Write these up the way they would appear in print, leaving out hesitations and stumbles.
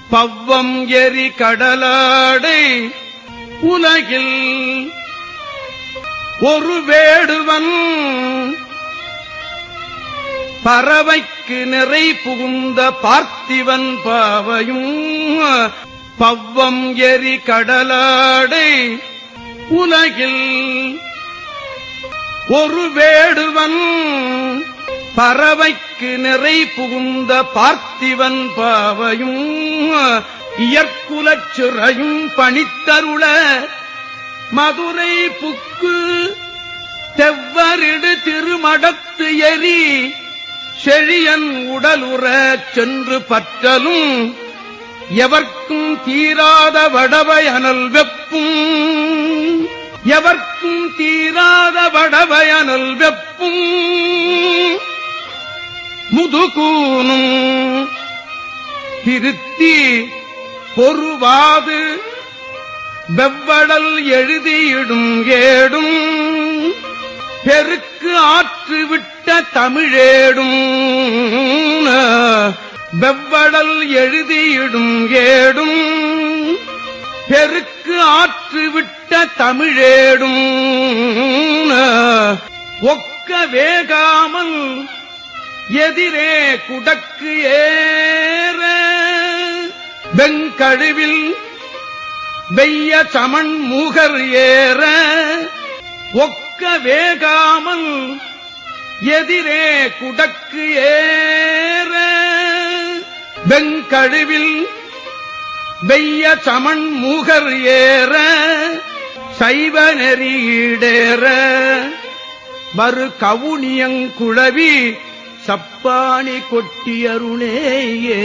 பவ்வம் எரி கடலாடை உலகில் ஒரு வேடுவன் பறவைக்கு நிறை புகுந்த பார்த்திவன் பாவையும் பவ்வம் எரி கடலாடை உலகில் ஒரு வேடுவன் பறவைக்கு நிறை புகுந்த பார்த்திவன் பாவையும் இயற்குலச் சிறையும் பணித்தருள மதுரை புக்கு தெவ்வரிடு திருமடத்து எரி செழியன் உடலுறச் சென்று பற்றலும் எவர்க்கும் தீராத வடவை அனல் வெப்பும் எவர்க்கும் தீராத வடவை அனல் வெப்பும் முதுகூனும் திருத்தி பொறுவாது வெவ்வடல் எழுதியிடும் ஏடும் பெருக்கு ஆற்று விட்ட தமிழேடும் வெவ்வடல் எழுதியிடும் ஏடும் பெருக்கு ஆற்று விட்ட தமிழேடும் ஒக்க வேகாமல் எதிரே குடக்கு ஏற வெங்கழுவில் வெய்ய சமன் மூகர் ஏற ஒக்க வேகாமல் எதிரே குடக்கு ஏற வெங்கழுவில் வெய்ய சமன் மூகர் ஏற சைவ நெறியீடேற மறு கவுனியங்குழவி சப்பாணி கொட்டியருளேயே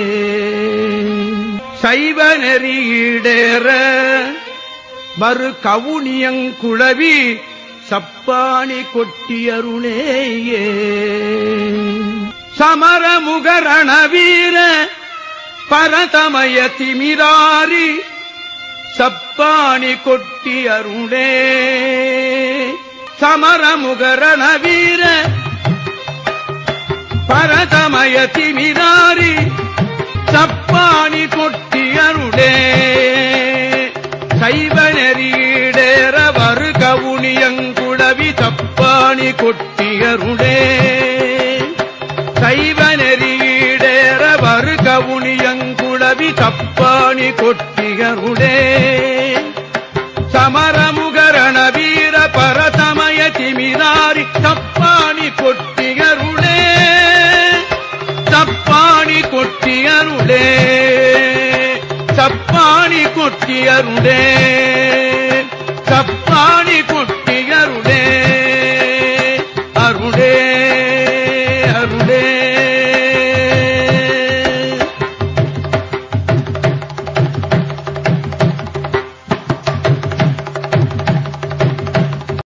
சைவ நெறியீடேற மறு கவுனியங்குழவி சப்பாணி கொட்டியருளேயே சமரமுகரணவீர பரதமய திமிராரி சப்பாணி கொட்டியருளே சமரமுகரணவீர பரதமய திமிராரி சப்பாணி கொட்டியருளே சைவ நெறியீடேற வரு கவுனியங்குழவி சப்பாணி கொட்டியருளே சைவ நெறியீடேற வரு கவுனியங்குழவி சப்பாணி கொட்டியருளே சமரமுகரணவீர பரதமய திமிராரி சப்பாணி கொட்டியருளே சப்பாணி கொட்டியருளே சப்பாணி கொட்டியருளே சப்பாணி